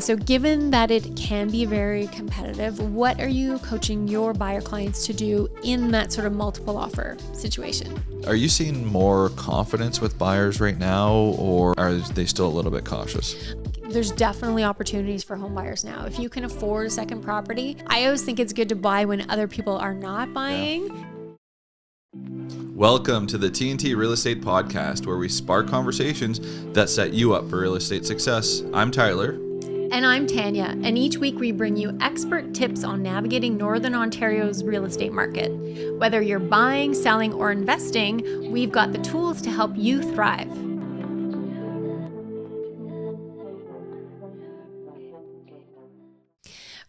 So given that it can be very competitive, what are you coaching your buyer clients to do in that sort of multiple offer situation? Are you seeing more confidence with buyers right now, or are they still a little bit cautious? There's definitely opportunities for home buyers now. If you can afford a second property, I always think it's good to buy when other people are not buying. Yeah. Welcome to the TNT Real Estate Podcast, where we spark conversations that set you up for real estate success. I'm Tyler. And I'm Tanya, and each week we bring you expert tips on navigating Northern Ontario's real estate market. Whether you're buying, selling, or investing, we've got the tools to help you thrive.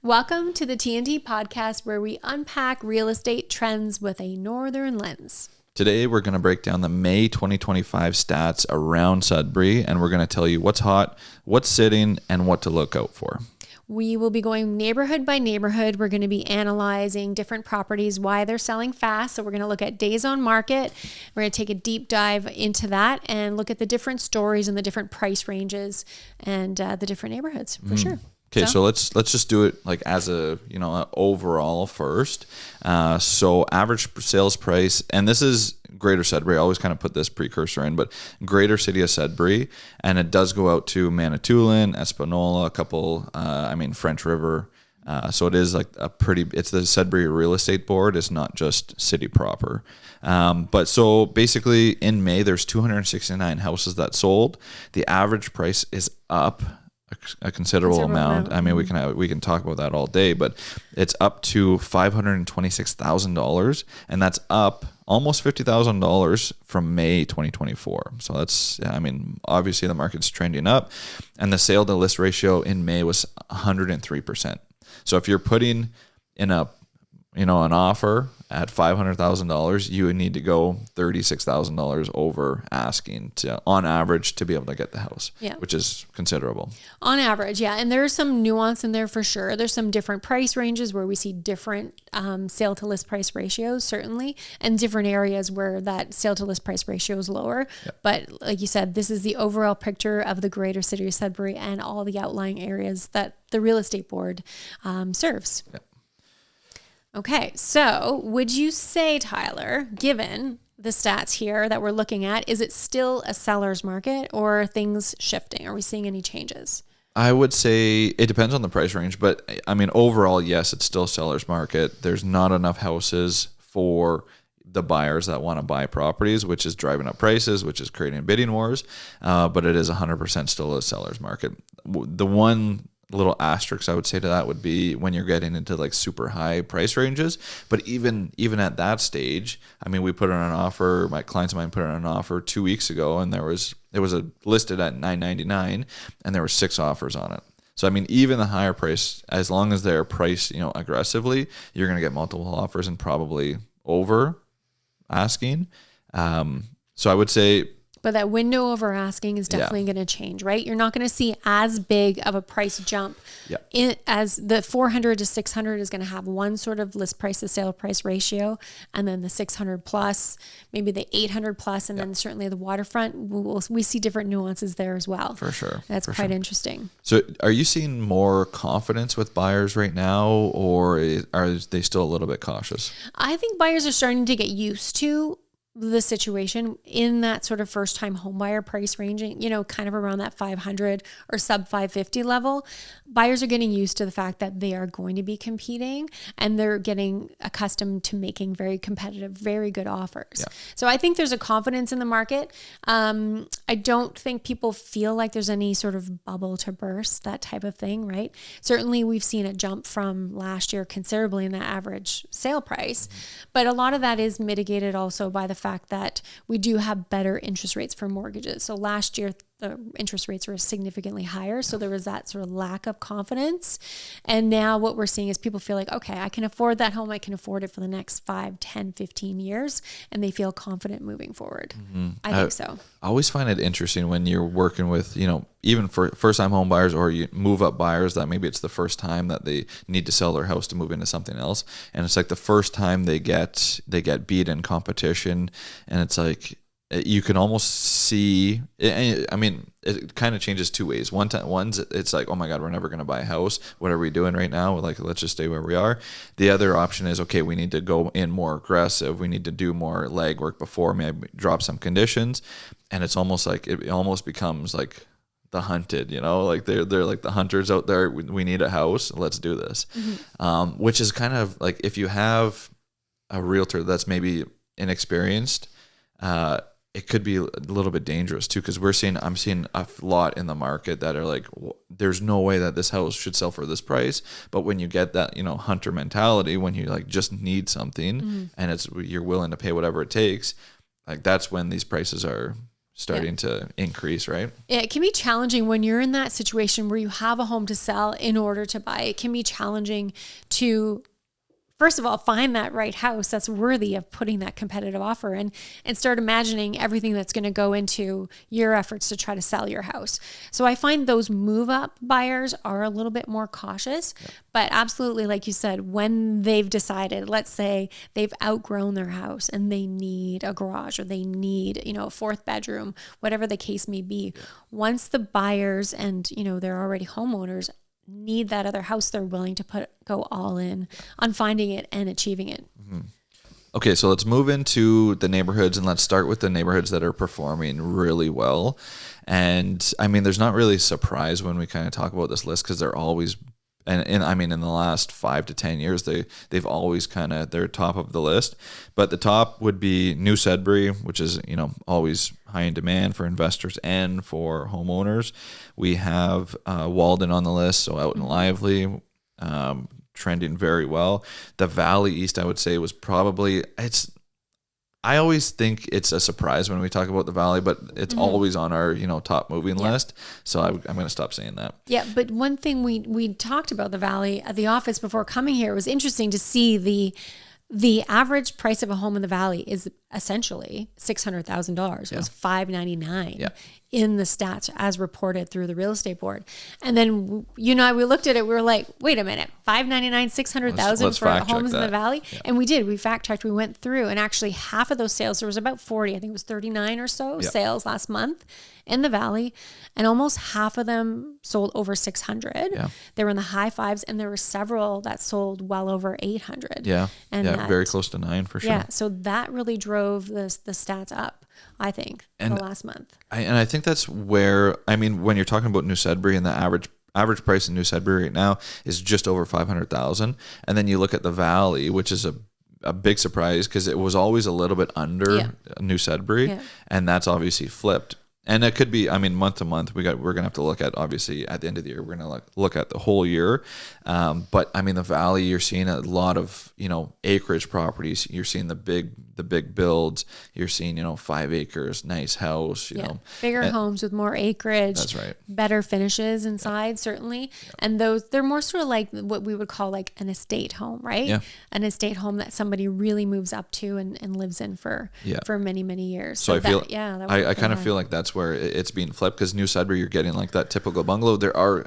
Welcome to the TNT Podcast, where we unpack real estate trends with a northern lens. Today, we're going to break down the May 2025 stats around Sudbury, and we're going to tell you what's hot, what's sitting, and what to look out for. We will be going neighborhood by neighborhood. We're going to be analyzing different properties, why they're selling fast. So we're going to look at days on market. We're going to take a deep dive into that and look at the different stories and the different price ranges and the different neighborhoods for sure. Okay, so let's just do it like as a overall first. So average sales price, and this is Greater Sudbury. I always kind of put this precursor in, but Greater City of Sudbury, and it does go out to Manitoulin, Espanola, a couple. French River. So it is like it's the Sudbury Real Estate Board. It's not just city proper. But so basically in May, there's 269 houses that sold. The average price is up a considerable amount. I mean, we can talk about that all day, but it's up to $526,000, and that's up almost $50,000 from May 2024. So that's, obviously the market's trending up, and the sale to list ratio in May was 103%. So if you're putting in an offer at $500,000, you would need to go $36,000 over asking on average to be able to get the house, which is considerable. On average, yeah. And there's some nuance in there for sure. There's some different price ranges where we see different sale to list price ratios, certainly, and different areas where that sale to list price ratio is lower. Yep. But like you said, this is the overall picture of the Greater City of Sudbury and all the outlying areas that the real estate board serves. Yep. Okay, so would you say, Tyler, given the stats here that we're looking at, is it still a seller's market or are things shifting? Are we seeing any changes? I would say it depends on the price range, but overall, yes, it's still a seller's market. There's not enough houses for the buyers that want to buy properties, which is driving up prices, which is creating bidding wars, but it is 100% still a seller's market. The one little asterisk I would say to that would be when you're getting into like super high price ranges. But even at that stage, we put on an offer. My clients of mine put on an offer 2 weeks ago, and it was listed at $999, and there were 6 offers on it. So even the higher price, as long as they're priced aggressively, you're going to get multiple offers and probably over asking. So I would say. But that window over asking is definitely going to change, right? You're not going to see as big of a price jump as the 400 to 600 is going to have one sort of list price to sale price ratio. And then the 600 plus, maybe the 800 plus, and then certainly the waterfront, we see different nuances there as well. For sure. That's quite interesting. So are you seeing more confidence with buyers right now, or are they still a little bit cautious? I think buyers are starting to get used to the situation in that sort of first time home buyer price ranging, kind of around that 500 or sub 550 level. Buyers are getting used to the fact that they are going to be competing, and they're getting accustomed to making very competitive, very good offers. Yeah. So I think there's a confidence in the market. I don't think people feel like there's any sort of bubble to burst, that type of thing, right? Certainly we've seen a jump from last year considerably in the average sale price, but a lot of that is mitigated also by the fact that we do have better interest rates for mortgages. So last year, the interest rates were significantly higher. So there was that sort of lack of confidence. And now what we're seeing is people feel like, okay, I can afford that home. I can afford it for the next 5, 10, 15 years. And they feel confident moving forward. Mm-hmm. I think so. I always find it interesting when you're working with, even for first-time home buyers or you move-up buyers that maybe it's the first time that they need to sell their house to move into something else. And it's like the first time they get beat in competition. And it's like, you can almost see, I mean, it kind of changes two ways. One's it's like, oh my God, we're never going to buy a house. What are we doing right now? Like, let's just stay where we are. The other option is, okay, we need to go in more aggressive. We need to do more legwork before, maybe drop some conditions. And it's almost like, it almost becomes like the hunted, like they're like the hunters out there. We need a house. Let's do this. Which is kind of like, if you have a realtor that's maybe inexperienced, it could be a little bit dangerous too, because I'm seeing a lot in the market that are like, there's no way that this house should sell for this price. But when you get that, hunter mentality, when you like just need something and you're willing to pay whatever it takes, like that's when these prices are starting to increase, right? It can be challenging when you're in that situation where you have a home to sell in order to buy. It can be challenging to, first of all, find that right house that's worthy of putting that competitive offer in, and start imagining everything that's going to go into your efforts to try to sell your house. So I find those move up buyers are a little bit more cautious, but absolutely, like you said, when they've decided, let's say they've outgrown their house and they need a garage, or they need, a fourth bedroom, whatever the case may be. Once the buyers and, they're already homeowners need that other house, they're willing to go all in on finding it and achieving it. Okay, so let's move into the neighborhoods, and let's start with the neighborhoods that are performing really well. And I mean, there's not really a surprise when we kind of talk about this list, because they're always, and I mean, in the last 5 to 10 years, they've always they're top of the list. But the top would be New Sudbury, which is, always high in demand for investors and for homeowners. We have Walden on the list, so out and lively, trending very well. The Valley East, I would say, was probably, I always think it's a surprise when we talk about the Valley, but it's always on our, top moving list. So I'm going to stop saying that. Yeah. But one thing we talked about the Valley at the office before coming here, it was interesting to see the average price of a home in the Valley is essentially $600,000. It was $599 in the stats as reported through the real estate board. And then, we looked at it, we were like, wait a minute, $599, $600,000 for homes in the Valley. Yeah. And we did, we fact checked, we went through, and actually half of those sales, there was about 40, I think it was 39 or so sales last month in the Valley, and almost half of them sold over 600. Yeah. They were in the high fives, and there were several that sold well over 800. Yeah. And very close to 9 for sure. Yeah. So that really drove the stats up, I think, the last month. I think that's where, when you're talking about New Sudbury, and the average price in New Sudbury right now is just over 500,000. And then you look at the Valley, which is a big surprise, because it was always a little bit under New Sudbury, and that's obviously flipped. And it could be, month to month, we're going to have to look at, obviously, at the end of the year, we're going to look at the whole year. But the Valley, you're seeing a lot of, acreage properties. You're seeing the big builds. You're seeing, 5 acres, nice house, bigger homes with more acreage. That's right. Better finishes inside, certainly. Yeah. And they're more sort of like what we would call like an estate home, right? Yeah. An estate home that somebody really moves up to and lives in for many, many years. So I kind of feel like that's where it's being flipped, because New Sudbury, you're getting like that typical bungalow. There are,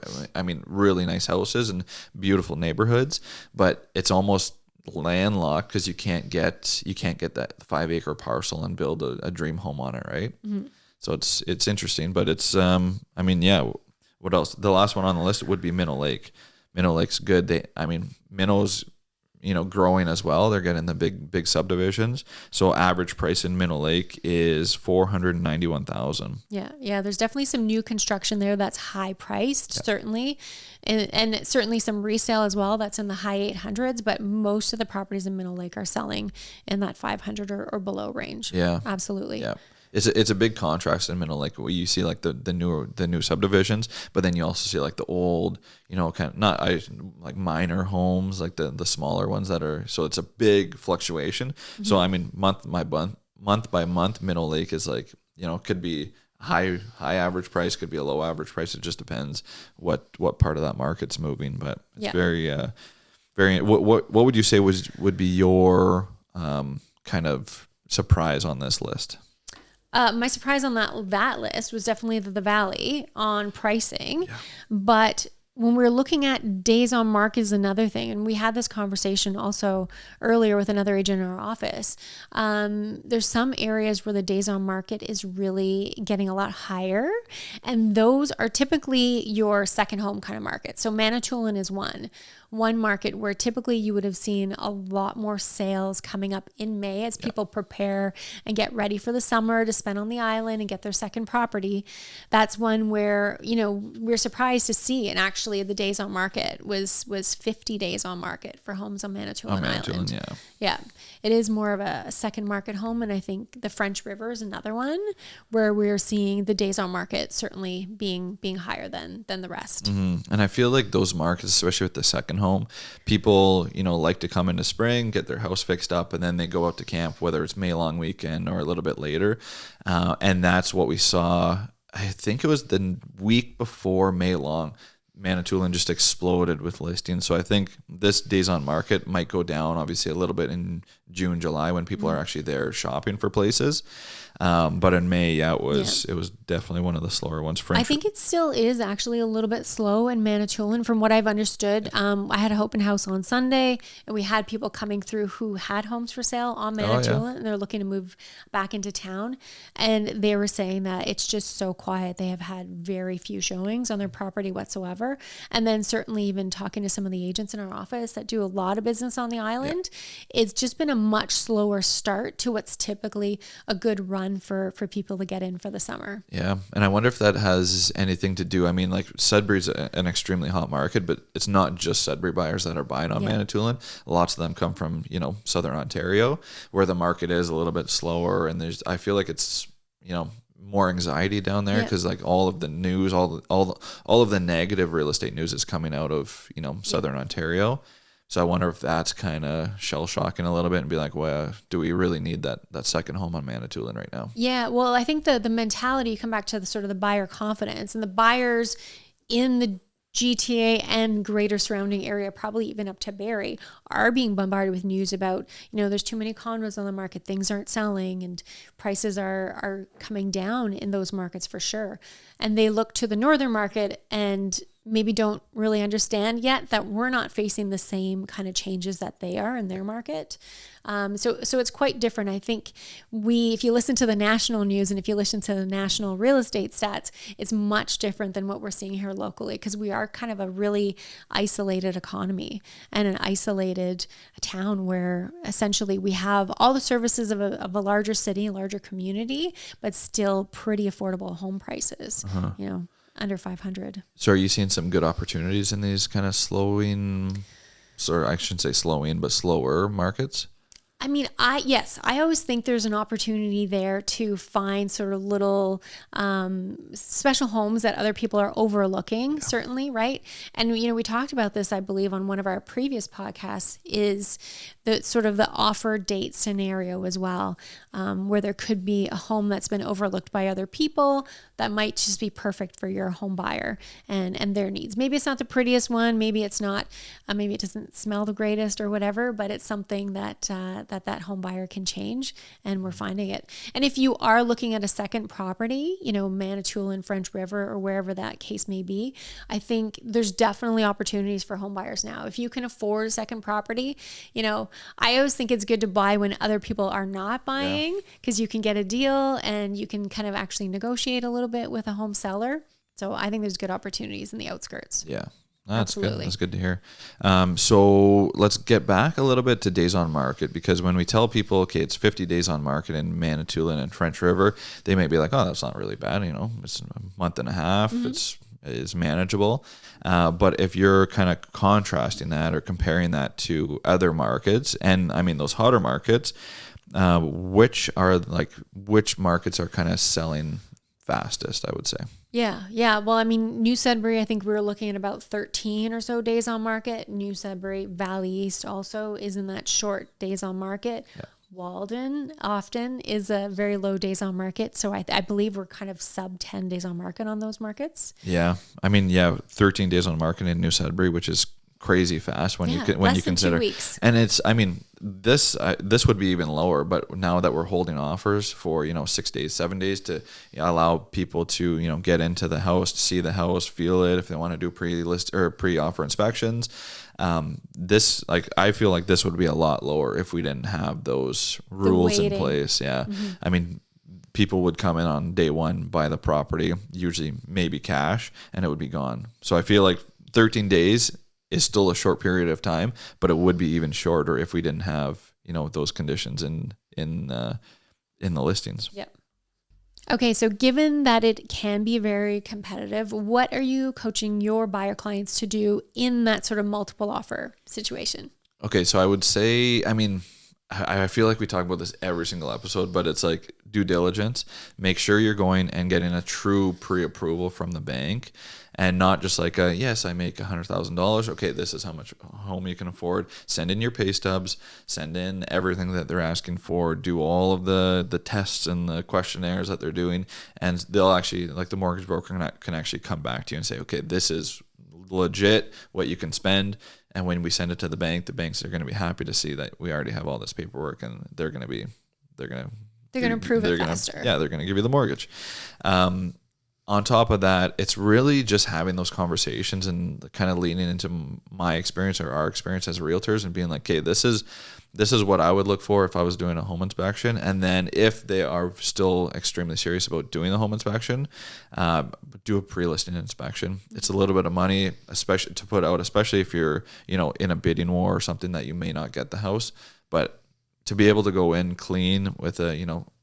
really nice houses and beautiful neighborhoods, but it's almost landlocked, because you can't get that 5 acre parcel and build a dream home on it, right? Mm-hmm. So it's interesting, but it's what else? The last one on the list would be Minnow Lake. Minnow Lake's good. Minnow's growing as well. They're getting the big subdivisions. So average price in Minnow Lake is $491,000. Yeah. There's definitely some new construction there that's high priced, certainly, and certainly some resale as well. That's in the high 800s. But most of the properties in Minnow Lake are selling in that 500 or below range. Yeah, absolutely. Yeah. It's a big contrast in Minnow Lake, where you see like the new subdivisions, but then you also see like the old, kind of like minor homes, like the smaller ones that are. So it's a big fluctuation. Mm-hmm. So month by month, Minnow Lake is like, could be high average price, could be a low average price. It just depends what part of that market's moving. But it's very very. What would you say would be your kind of surprise on this list? My surprise on that list was definitely the Valley on pricing, but when we're looking at days on market is another thing. And we had this conversation also earlier with another agent in our office. There's some areas where the days on market is really getting a lot higher. And those are typically your second home kind of market. So Manitoulin is one market where typically you would have seen a lot more sales coming up in May as people prepare and get ready for the summer to spend on the island and get their second property. That's one where, we're surprised to see. And actually the days on market was 50 days on market for homes on Manitoulin Island. Yeah. It is more of a second market home. And I think the French River is another one where we're seeing the days on market certainly being higher than the rest. Mm-hmm. And I feel like those markets, especially with the second home, people, like to come into spring, get their house fixed up, and then they go out to camp, whether it's May long weekend or a little bit later. And that's what we saw. I think it was the week before May long. Manitoulin just exploded with listings. So I think this days on market might go down obviously a little bit in June, July when people are actually there shopping for places. But in May, it was definitely one of the slower ones. I think it still is actually a little bit slow in Manitoulin from what I've understood. I had an open house on Sunday and we had people coming through who had homes for sale on Manitoulin and they're looking to move back into town. And they were saying that it's just so quiet. They have had very few showings on their property whatsoever. And then certainly even talking to some of the agents in our office that do a lot of business on the island, it's just been a much slower start to what's typically a good run for people to get in for the summer. Yeah. And I wonder if that has anything to do. I mean, like Sudbury's an extremely hot market, but it's not just Sudbury buyers that are buying on Manitoulin. Lots of them come from, Southern Ontario where the market is a little bit slower. And I feel like it's, more anxiety down there because like all of the news, all of the negative real estate news is coming out of, Southern Ontario. So I wonder if that's kind of shell shocking a little bit and be like, well, do we really need that second home on Manitoulin right now? Yeah. Well, I think the mentality, come back to the sort of the buyer confidence, and the buyers in the GTA and greater surrounding area, probably even up to Barrie, are being bombarded with news about, there's too many condos on the market, things aren't selling, and prices are coming down in those markets for sure. And they look to the northern market and maybe don't really understand yet that we're not facing the same kind of changes that they are in their market. So it's quite different. I think if you listen to the national news and if you listen to the national real estate stats, it's much different than what we're seeing here locally, because we are kind of a really isolated economy and an isolated town where essentially we have all the services of a larger city, a larger community, but still pretty affordable home prices, under 500. So are you seeing some good opportunities in these kind of slower markets? I mean, I always think there's an opportunity there to find sort of little special homes that other people are overlooking, certainly, right? And, we talked about this, I believe, on one of our previous podcasts, is the sort of the offer date scenario as well, where there could be a home that's been overlooked by other people that might just be perfect for your home buyer and their needs. Maybe it's not the prettiest one, maybe it's not, maybe it doesn't smell the greatest or whatever, but it's something that home buyer can change, and we're finding it. And if you are looking at a second property, Manitoulin, French River, or wherever that case may be, I think there's definitely opportunities for home buyers now. If you can afford a second property, I always think it's good to buy when other people are not buying, because you can get a deal and you can kind of actually negotiate a little bit with a home seller. So I think there's good opportunities in the outskirts. Yeah. That's good. That's good to hear. So let's get back a little bit to days on market, because when we tell people, okay, it's 50 days on market in Manitoulin and French River, they may be like, oh, that's not really bad. It's a month and a half. It's manageable. But if you're kind of contrasting that or comparing that to other markets, and I mean those hotter markets, which markets are kind of selling fastest, I would say? Yeah. Well, I mean, New Sudbury, I think we were looking at about 13 or so days on market. New Sudbury, Valley East also is in that short days on market. Yeah. Walden often is a very low days on market. So I believe we're kind of sub 10 days on market on those markets. Yeah. I mean, 13 days on market in New Sudbury, which is crazy fast when you consider, 2 weeks. And it's, I mean, this would be even lower, but now that we're holding offers for 6 days, 7 days to allow people to get into the house, to see the house, feel it, if they want to do pre-list or pre-offer inspections. This, like, I feel like this would be a lot lower if we didn't have those rules in place. Yeah. I mean, people would come in on day one, buy the property, usually maybe cash, and it would be gone. So I feel like 13 days is still a short period of time, but it would be even shorter if we didn't have, those conditions in the listings. Yep. Okay, so given that it can be very competitive, what are you coaching your buyer clients to do in that sort of multiple offer situation? Okay, so I would say, I mean, I feel like we talk about this every single episode, but it's like due diligence. Make sure you're going and getting a true pre-approval from the bank, and not just like yes, I make $100,000. Okay, this is how much home you can afford. Send in your pay stubs, send in everything that they're asking for, do all of the tests and the questionnaires that they're doing, and they'll actually, like, the mortgage broker can actually come back to you and say, okay, this is legit what you can spend. And when we send it to the banks are going to be happy to see that we already have all this paperwork, and they're going to approve it faster. Yeah, they're going to give you the mortgage. On top of that, it's really just having those conversations and kind of leaning into my experience or our experience as realtors and being like, okay, this is what I would look for if I was doing a home inspection. And then if they are still extremely serious about doing the home inspection, do a pre-listing inspection. It's a little bit of money, especially to put out, especially if you're, in a bidding war or something that you may not get the house. But to be able to go in clean with a,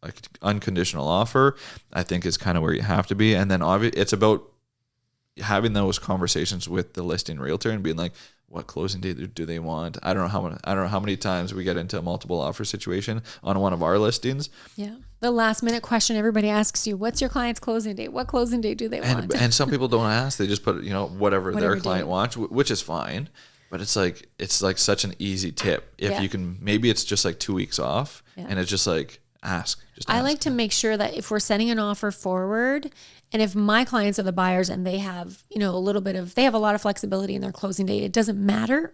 like, unconditional offer, I think is kind of where you have to be. And then it's about having those conversations with the listing realtor and being like, what closing date do they want? I don't know how many times we get into a multiple offer situation on one of our listings. Yeah. The last minute question everybody asks you, what's your client's closing date? What closing date do they want? And some people don't ask. They just put, whatever their client wants, which is fine. But it's like such an easy tip. If you can, maybe it's just like 2 weeks off, and it's just like, ask. I like to make sure that if we're sending an offer forward, and if my clients are the buyers and they have, they have a lot of flexibility in their closing date, it doesn't matter.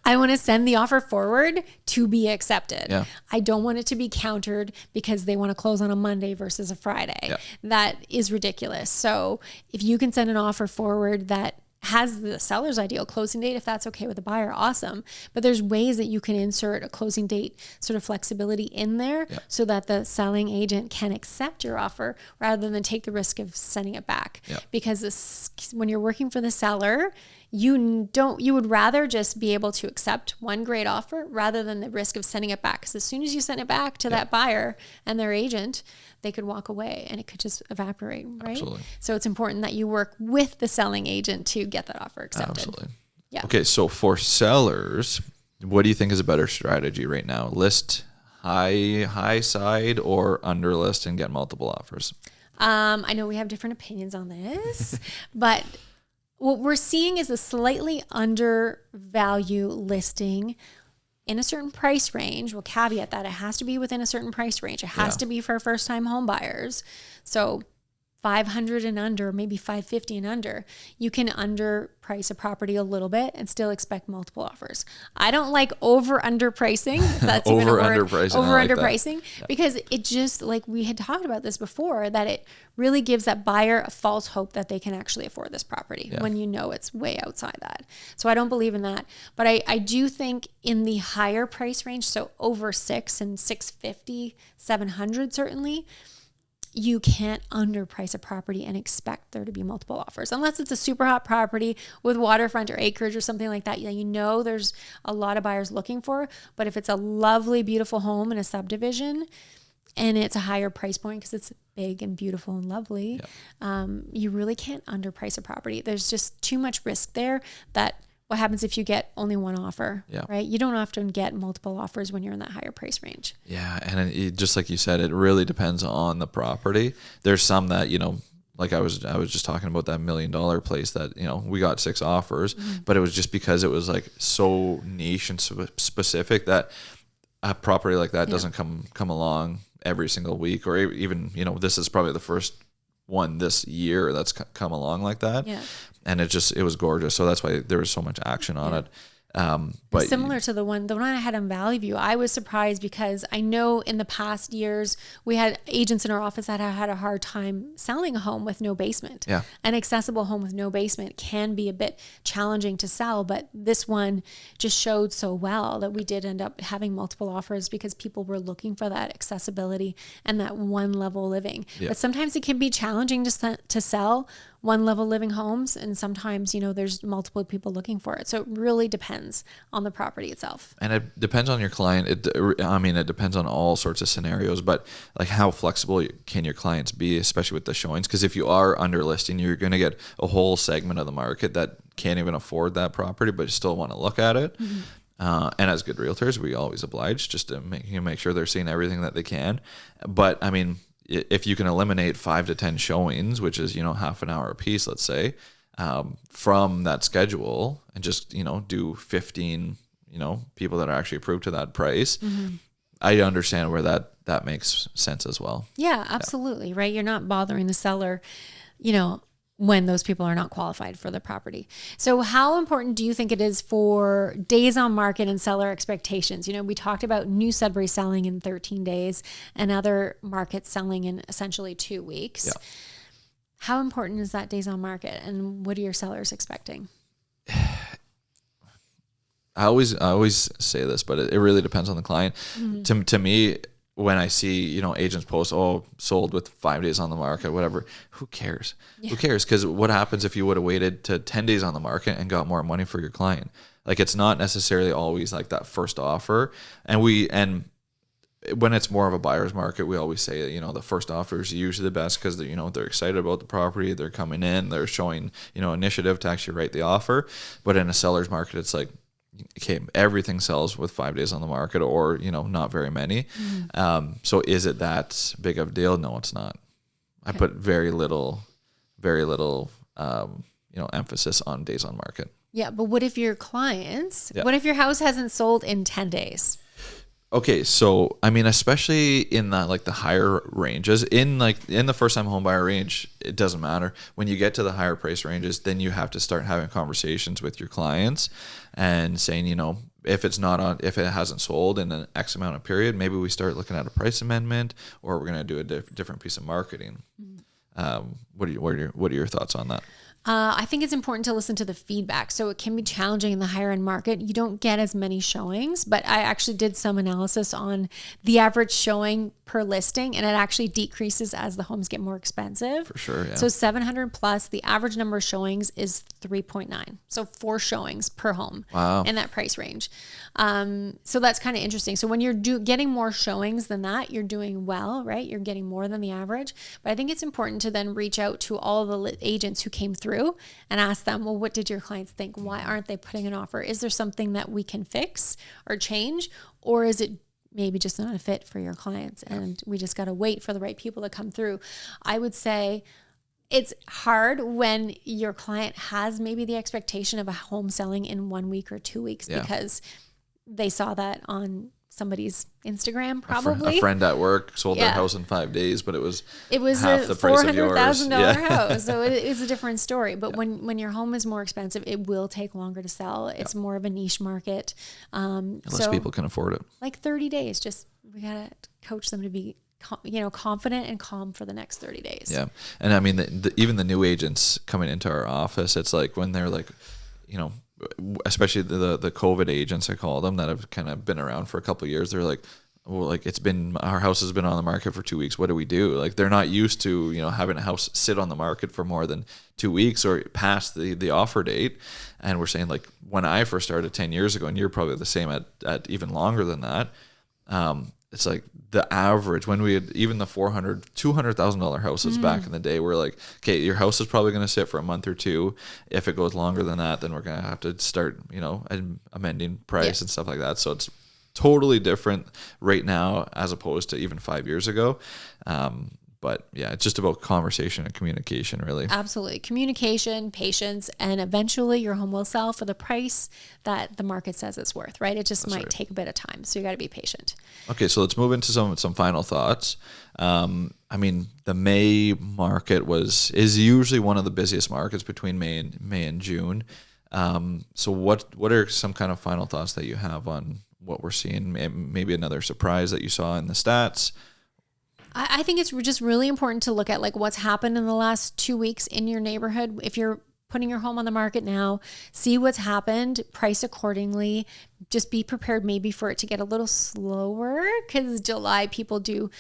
I want to send the offer forward to be accepted. Yeah. I don't want it to be countered because they want to close on a Monday versus a Friday. Yeah. That is ridiculous. So if you can send an offer forward that has the seller's ideal closing date, if that's okay with the buyer, awesome. But there's ways that you can insert a closing date sort of flexibility in there so that the selling agent can accept your offer rather than take the risk of sending it back. Because when you're working for the seller, you would rather just be able to accept one great offer rather than the risk of sending it back. Because as soon as you send it back to that buyer and their agent, they could walk away and it could just evaporate, right? Absolutely. So it's important that you work with the selling agent to get that offer accepted. Absolutely. Yeah. Okay, so for sellers, what do you think is a better strategy right now? List high side or under list and get multiple offers? I know we have different opinions on this, but what we're seeing is a slightly undervalue listing in a certain price range. We'll caveat that it has to be within a certain price range. It has to be for first-time home buyers. So 500 and under, maybe 550 and under, you can underprice a property a little bit and still expect multiple offers. I don't like underpricing. That's even a word. Underpricing, because it just, like we had talked about this before, that it really gives that buyer a false hope that they can actually afford this property when it's way outside that. So I don't believe in that. But I do think in the higher price range, so over 6 and 650, 700 certainly, you can't underprice a property and expect there to be multiple offers unless it's a super hot property with waterfront or acreage or something like that. There's a lot of buyers looking for, but if it's a lovely, beautiful home in a subdivision and it's a higher price point because it's big and beautiful and lovely, you really can't underprice a property. There's just too much risk there. That what happens if you get only one offer, right? You don't often get multiple offers when you're in that higher price range. Yeah. And just like you said, it really depends on the property. There's some that, like I was just talking about that $1 million place that, we got 6 offers, but it was just because it was like so niche and specific that a property like that doesn't come along every single week, or even, this is probably the first one this year that's come along like that. Yeah. And it was gorgeous. So that's why there was so much action on it. But similar to the one I had in Valley View, I was surprised because I know in the past years we had agents in our office that had a hard time selling a home with no basement. Yeah. An accessible home with no basement can be a bit challenging to sell, but this one just showed so well that we did end up having multiple offers because people were looking for that accessibility and that one level living. Yeah. But sometimes it can be challenging to sell one level living homes, and sometimes there's multiple people looking for it, so it really depends on the property itself. And it depends on your client. It depends on all sorts of scenarios, but like how flexible can your clients be, especially with the showings? Because if you are under listing, you're going to get a whole segment of the market that can't even afford that property but still want to look at it. And as good realtors, we always oblige just to make sure they're seeing everything that they can. But I mean, if you can eliminate 5 to 10 showings, which is, half an hour a piece, let's say, from that schedule, and just, do 15, people that are actually approved to that price, I understand where that makes sense as well. Yeah, absolutely. Yeah. Right. You're not bothering the seller, when those people are not qualified for the property. So how important do you think it is for days on market and seller expectations? We talked about New Sudbury selling in 13 days and other markets selling in essentially 2 weeks. Yeah. How important is that days on market, and what are your sellers expecting? I always say this, but it really depends on the client. To me, when I see, agents post, sold with 5 days on the market, whatever, who cares? Yeah. Who cares? Because what happens if you would have waited to 10 days on the market and got more money for your client? Like, it's not necessarily always like that first offer. And when it's more of a buyer's market, we always say, the first offer is usually the best because they're excited about the property. They're coming in, they're showing, initiative to actually write the offer. But in a seller's market, it's like, okay, everything sells with 5 days on the market, or not very many. So is it that big of a deal? No, it's not. Okay. I put very little emphasis on days on market. Yeah, but what if your what if your house hasn't sold in 10 days? Okay, so especially in the higher ranges, in the first time home buyer range, it doesn't matter. When you get to the higher price ranges, then you have to start having conversations with your clients and saying, if it hasn't sold in an X amount of period, maybe we start looking at a price amendment, or we're going to do a different piece of marketing. What are your thoughts on that? I think it's important to listen to the feedback. So it can be challenging in the higher end market. You don't get as many showings, but I actually did some analysis on the average showing per listing, and it actually decreases as the homes get more expensive. For sure, yeah. So 700 plus, the average number of showings is 3.9. So 4 showings per home. Wow. In that price range. So that's kind of interesting. So when you're getting more showings than that, you're doing well, right? You're getting more than the average. But I think it's important to then reach out to all the agents who came through and ask them, well, what did your clients think? Why aren't they putting an offer? Is there something that we can fix or change? Or is it maybe just not a fit for your clients, and we just got to wait for the right people to come through? I would say it's hard when your client has maybe the expectation of a home selling in 1 week or 2 weeks because they saw that on somebody's Instagram, probably. A friend at work sold their house in 5 days, but it was half the price of yours. $400,000 house. So it is a different story. But when your home is more expensive, it will take longer to sell. It's more of a niche market. Unless people can afford it. Like 30 days, we got to coach them to be confident and calm for the next 30 days. Yeah. And even the new agents coming into our office, it's like when they're like, especially the COVID agents, I call them, that have kind of been around for a couple of years. They're like, well, like our house has been on the market for 2 weeks. What do we do? Like, they're not used to, having a house sit on the market for more than 2 weeks or past the offer date. And we're saying, like, when I first started 10 years ago, and you're probably the same at even longer than that, it's like the average when we had even the $200,000 houses back in the day, we're like, okay, your house is probably going to sit for a month or two. If it goes longer than that, then we're going to have to start, amending price and stuff like that. So it's totally different right now as opposed to even 5 years ago. But yeah, it's just about conversation and communication, really. Absolutely. Communication, patience, and eventually your home will sell for the price that the market says it's worth, right? It just might take a bit of time. So you got to be patient. Okay, so let's move into some final thoughts. The May market is usually one of the busiest markets between May and June. So what are some kind of final thoughts that you have on what we're seeing? Maybe another surprise that you saw in the stats? I think it's just really important to look at like what's happened in the last 2 weeks in your neighborhood. If you're putting your home on the market now, see what's happened, price accordingly. Just be prepared maybe for it to get a little slower, because July people do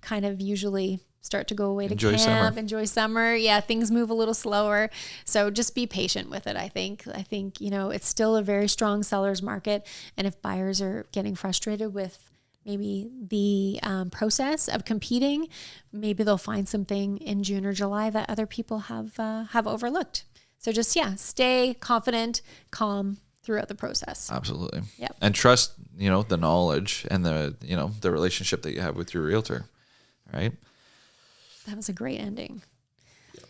kind of usually start to go away to camp, enjoy summer. Yeah, things move a little slower. So just be patient with it, I think. It's still a very strong seller's market. And if buyers are getting frustrated with maybe the process of competing, maybe they'll find something in June or July that other people have overlooked. So just, stay confident, calm throughout the process. Absolutely. Yep. And trust, the knowledge and the relationship that you have with your realtor, right? That was a great ending. Yep.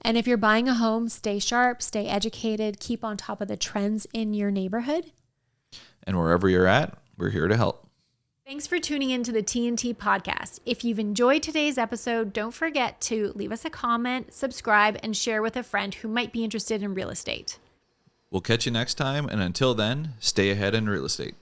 And if you're buying a home, stay sharp, stay educated, keep on top of the trends in your neighborhood. And wherever you're at, we're here to help. Thanks for tuning into the TNT Podcast. If you've enjoyed today's episode, don't forget to leave us a comment, subscribe, and share with a friend who might be interested in real estate. We'll catch you next time, and until then, stay ahead in real estate.